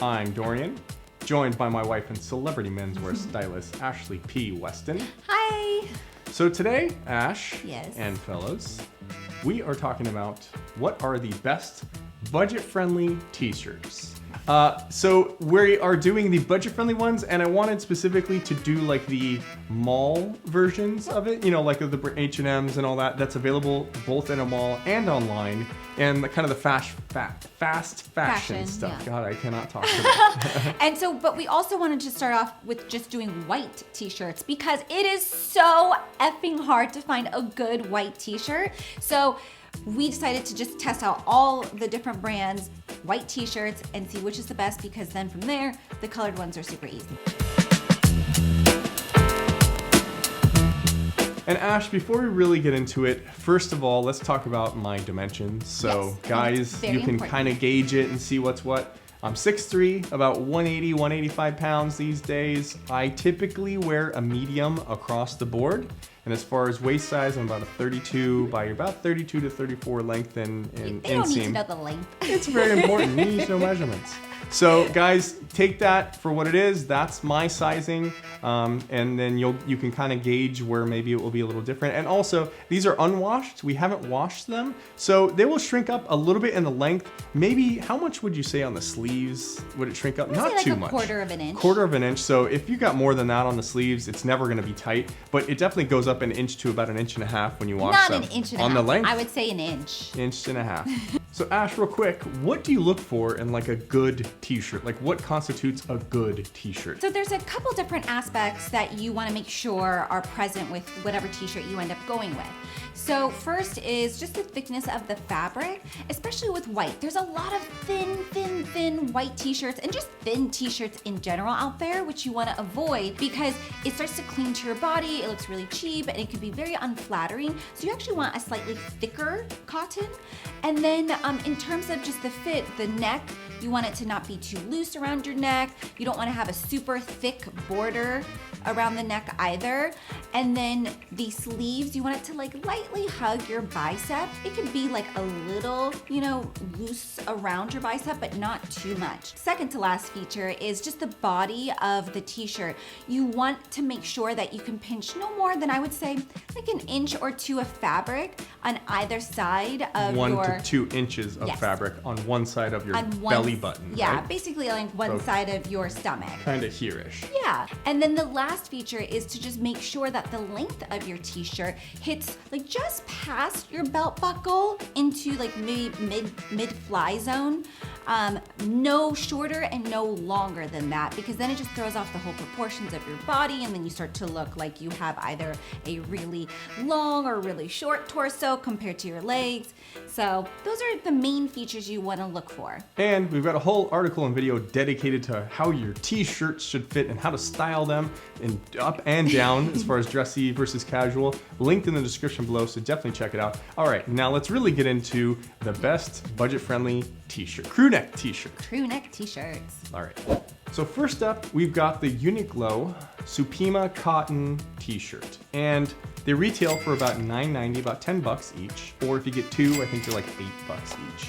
I'm Dorian, joined by my wife and celebrity menswear stylist, Ashley P. Weston. Hi. So today, Ash Yes. and fellows, we are talking about what are the best budget-friendly t-shirts. So we are doing the budget-friendly ones, and I wanted specifically to do like the mall versions of it, you know, like the H&Ms and all that. That's available both in a mall and online, and the kind of the fast fashion stuff. Yeah. God, I cannot talk today. And so, but we also wanted to start off with just doing white t-shirts because it is so effing hard to find a good white t-shirt. So we decided to just test out all the different brands, white t-shirts, and see which is the best, because then from there, the colored ones are super easy. And Ash, before we really get into it, first of all, let's talk about my dimensions. So Yes, guys, you can kind of gauge it and see what's what. I'm 6'3", about 180, 185 pounds these days. I typically wear a medium across the board. And as far as waist size, I'm about a 32 by about 32 to 34 length and They don't need to inseam. know the length. It's very important. You need to know measurements. So guys, take that for what it is. That's my sizing, and then you can kind of gauge where maybe it will be a little different. And also, these are unwashed. We haven't washed them, so they will shrink up a little bit in the length. Maybe how much would you say on the sleeves? Would it shrink up? Not like too a much. quarter of an inch. Quarter of an inch. So if you got more than that on the sleeves, it's never going to be tight. But it definitely goes up an inch to about an inch and a half when you wash Not them. an inch and a on half. the length. I would say an inch. Inch and a half. So Ash, real quick, what do you look for in like a good t-shirt? Like what constitutes a good t-shirt? So there's a couple different aspects that you want to make sure are present with whatever t-shirt you end up going with. So first is just the thickness of the fabric, especially with white. There's a lot of thin white t-shirts and just thin t-shirts in general out there, which you want to avoid because it starts to cling to your body, it looks really cheap, and it can be very unflattering. So you actually want a slightly thicker cotton. And then in terms of just the fit, the neck, you want it to not be too loose around your neck. You don't want to have a super thick border around the neck either. And then the sleeves, you want it to like lightly hug your bicep. It could be like a little, you know, loose around your bicep, but not too much. Second to last feature is just the body of the t-shirt. You want to make sure that you can pinch no more than, I would say, like an inch or two of fabric on either side of 1 your... to 2 inches of Yes. fabric on one side of your belly button. Yeah, right? basically like one So- side of your stomach. Kind of here-ish. Yeah, and then the last feature is to just make sure that the length of your t-shirt hits like just past your belt buckle into like maybe mid-fly zone. No shorter and no longer than that, because then it just throws off the whole proportions of your body, and then you start to look like you have either a really long or really short torso compared to your legs. So those are the main features you want to look for. And we've got a whole article and video dedicated to how your t-shirts should fit and how to style them in up and down as far as dressy versus casual. Linked in the description below, so definitely check it out. All right, now let's really get into the best budget-friendly t-shirt. Crew neck t-shirt. Crew neck t-shirts. All right. So first up, we've got the Uniqlo Supima cotton t-shirt. And they retail for about $9.90, about 10 bucks each. Or if you get two, I think they're like 8 bucks each.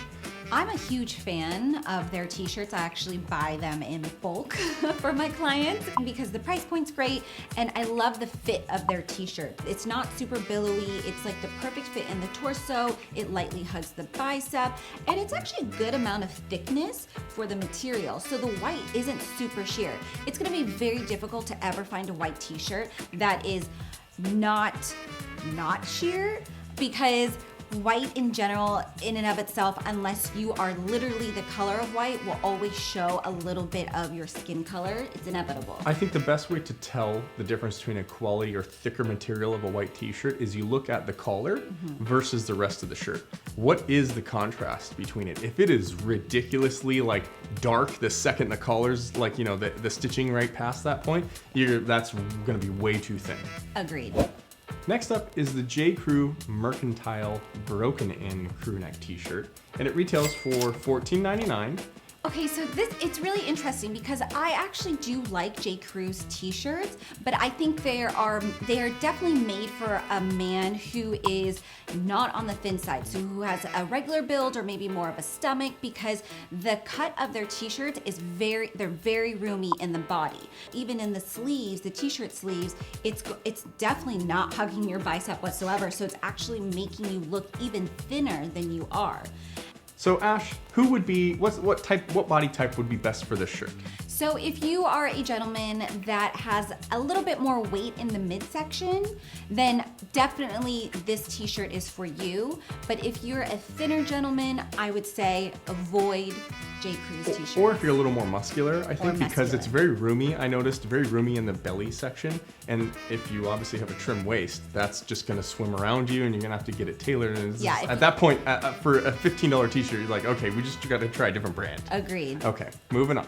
I'm a huge fan of their t-shirts. I actually buy them in bulk for my clients because the price point's great, and I love the fit of their t-shirt. It's not super billowy. It's like the perfect fit in the torso. It lightly hugs the bicep, and it's actually a good amount of thickness for the material. So the white isn't super sheer. It's gonna be very difficult to ever find a white t-shirt that is not sheer, because white in general, in and of itself, unless you are literally the color of white, will always show a little bit of your skin color. It's inevitable. I think the best way to tell the difference between a quality or thicker material of a white t-shirt is you look at the collar versus the rest of the shirt. What is the contrast between it? If it is ridiculously like dark the second the collar's like, you know, the stitching right past that point, that's gonna be way too thin. Agreed. Next up is the j.crew Mercantile Broken In crew neck t-shirt, and it retails for $14.99. Okay, so it's really interesting because I actually do like j.crew's t-shirts, but I think they are definitely made for a man who is not on the thin side, so who has a regular build or maybe more of a stomach, because the cut of their t-shirts is they're very roomy in the body. Even in the sleeves, the t-shirt sleeves, it's definitely not hugging your bicep whatsoever, so it's actually making you look even thinner than you are. So Ash, what body type would be best for this shirt? So if you are a gentleman that has a little bit more weight in the midsection, then definitely this t-shirt is for you. But if you're a thinner gentleman, I would say avoid j.crew's t-shirt. Or if you're a little more muscular, I think, because it's very roomy. I noticed very roomy in the belly section. And if you obviously have a trim waist, that's just gonna swim around you and you're gonna have to get it tailored. And at that point, for a $15 t-shirt, you're like, okay, we just gotta try a different brand. Agreed. Okay, moving on.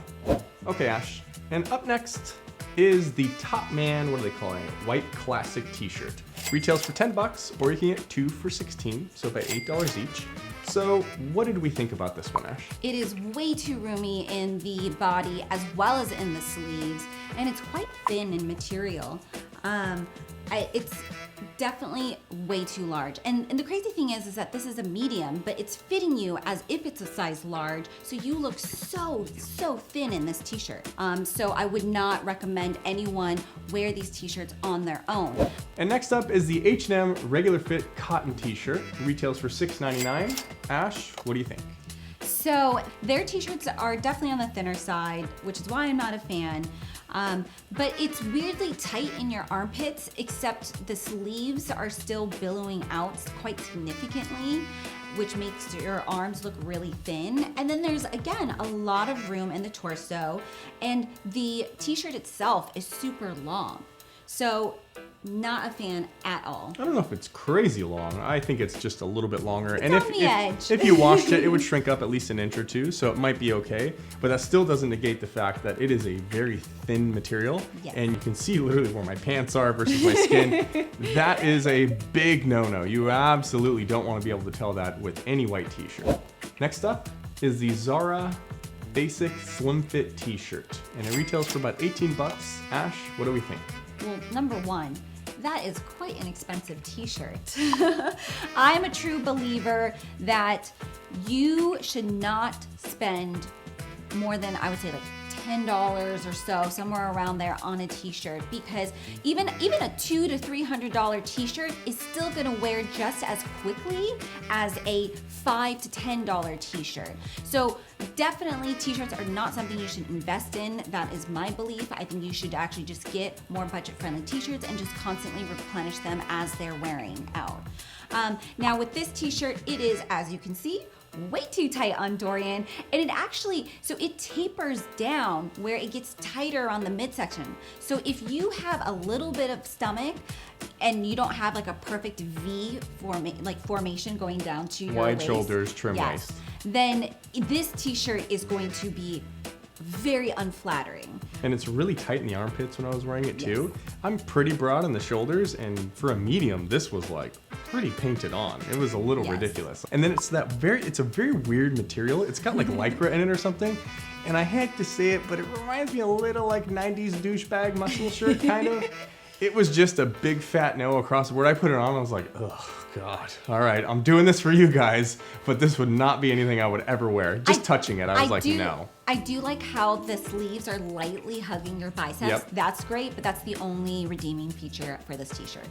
Okay, Ash. And up next is the Topman, what are they calling it? White Classic t-shirt. Retails for $10, or you can get 2 for $16, so about $8 each. So what did we think about this one, Ash? It is way too roomy in the body as well as in the sleeves, and it's quite thin in material. It's definitely way too large. And the crazy thing is that this is a medium, but it's fitting you as if it's a size large, so you look so thin in this t-shirt. So I would not recommend anyone wear these t-shirts on their own. And next up is the H&M regular fit cotton t-shirt. Retails for $6.99. Ash, what do you think? So their t-shirts are definitely on the thinner side, which is why I'm not a fan. But it's weirdly tight in your armpits, except the sleeves are still billowing out quite significantly, which makes your arms look really thin. And then there's, again, a lot of room in the torso, and the t-shirt itself is super long. So not a fan at all. I don't know if it's crazy long. I think it's just a little bit longer. It's and on the edge. If you washed it, it would shrink up at least an inch or two, so it might be okay. But that still doesn't negate the fact that it is a very thin material. Yes. And you can see literally where my pants are versus my skin. That is a big no-no. You absolutely don't want to be able to tell that with any white t-shirt. Next up is the ZARA Basic Slim Fit t-shirt. And it retails for about $18. Ash, what do we think? Well, number one, that is quite an expensive t-shirt. I'm a true believer that you should not spend more than, I would say, like $10 or so, somewhere around there, on a t-shirt, because even a $200 to $300 t-shirt is still gonna wear just as quickly as a $5 to $10 t-shirt. So definitely t-shirts are not something you should invest in. That is my belief. I think you should actually just get more budget-friendly t-shirts and just constantly replenish them as they're wearing out. Now with this t-shirt, it is, as you can see, way too tight on Dorian, and it actually, so it tapers down where it gets tighter on the midsection. So if you have a little bit of stomach and you don't have like a perfect V formation going down to your wide waist, shoulders, trim waist, then this t-shirt is going to be very unflattering. And it's really tight in the armpits when I was wearing it too. Yes. I'm pretty broad on the shoulders, and for a medium, this was like pretty painted on. It was a little ridiculous. And then it's a very weird material. It's got like Lycra in it or something. And I hate to say it, but it reminds me a little like 90s douchebag muscle shirt kind of. It was just a big fat no across the board. I put it on and I was like, oh God, all right, I'm doing this for you guys, but this would not be anything I would ever wear. Just touching it, I was like, no. I do like how the sleeves are lightly hugging your biceps. Yep. That's great, but that's the only redeeming feature for this t-shirt.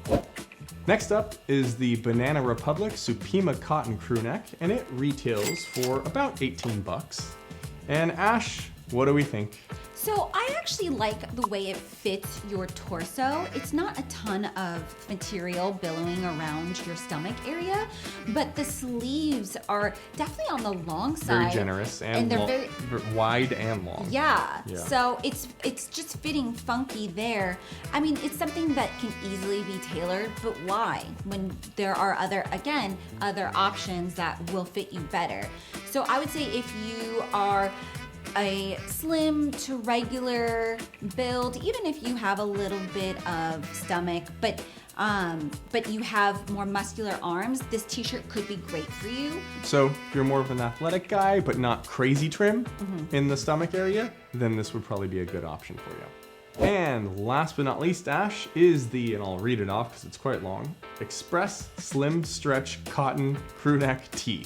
Next up is the Banana Republic Supima cotton crew neck, and it retails for about $18. And Ash, what do we think? So I actually like the way it fits your torso. It's not a ton of material billowing around your stomach area, but the sleeves are definitely on the long side. Very generous and they're very wide and long. Yeah. So it's just fitting funky there. I mean, it's something that can easily be tailored, but why? When there are other options that will fit you better. So I would say if you are a slim to regular build, even if you have a little bit of stomach, but but you have more muscular arms, this t-shirt could be great for you. So if you're more of an athletic guy, but not crazy trim in the stomach area, then this would probably be a good option for you. And last but not least, Ash, is the, and I'll read it off because it's quite long, Express Slim Stretch Cotton Crew Neck Tee.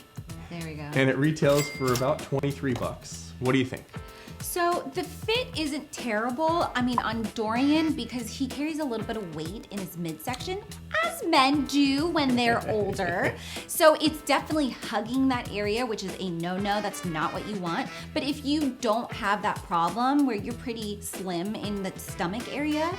There we go. And it retails for about 23 bucks. What do you think? So the fit isn't terrible. I mean, on Dorian, because he carries a little bit of weight in his midsection, as men do when they're older. So it's definitely hugging that area, which is a no-no. That's not what you want. But if you don't have that problem where you're pretty slim in the stomach area,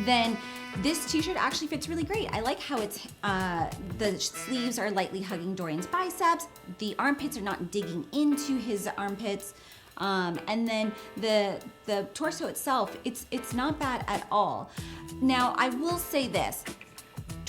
then this t-shirt actually fits really great. I like how it's, the sleeves are lightly hugging Dorian's biceps. The armpits are not digging into his armpits. And then the torso itself, it's not bad at all. Now, I will say this,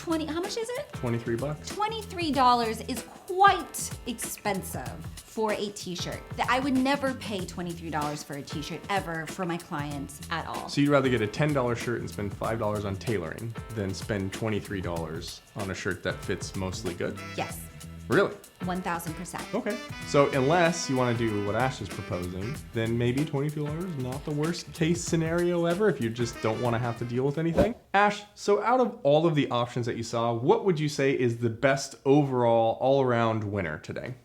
how much is it? 23 bucks. $23 is quite expensive for a t-shirt. I would never pay $23 for a t-shirt ever for my clients at all. So you'd rather get a $10 shirt and spend $5 on tailoring than spend $23 on a shirt that fits mostly good? Yes. Really? 1000%. Okay. So unless you want to do what Ash is proposing, then maybe $22 is not the worst case scenario ever if you just don't want to have to deal with anything. Ash, so out of all of the options that you saw, what would you say is the best overall all-around winner today?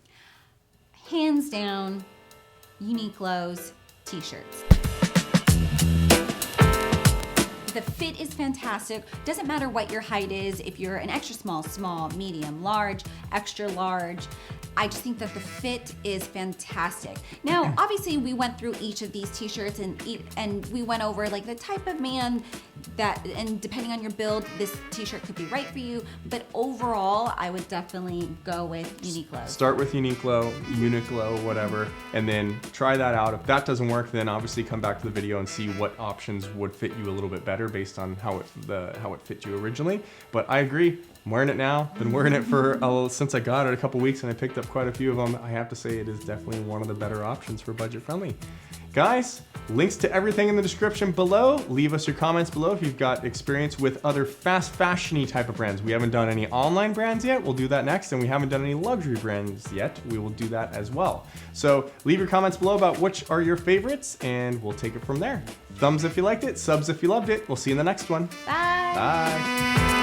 Hands down, Uniqlo's t-shirts. The fit is fantastic. Doesn't matter what your height is, if you're an extra small, small, medium, large, extra large. I just think that the fit is fantastic. Now, obviously, we went through each of these t-shirts and we went over like the type of man that, and depending on your build, this t-shirt could be right for you. But overall, I would definitely go with Uniqlo. Start with Uniqlo, whatever, and then try that out. If that doesn't work, then obviously come back to the video and see what options would fit you a little bit better based on how it fit you originally. But I agree. I'm wearing it now. Been wearing it for since I got it a couple weeks, and I picked up quite a few of them. I have to say it is definitely one of the better options for budget friendly. Guys, links to everything in the description below. Leave us your comments below if you've got experience with other fast fashion-y type of brands. We haven't done any online brands yet. We'll do that next, and we haven't done any luxury brands yet. We will do that as well. So leave your comments below about which are your favorites, and we'll take it from there. Thumbs if you liked it, subs if you loved it. We'll see you in the next one. Bye. Bye.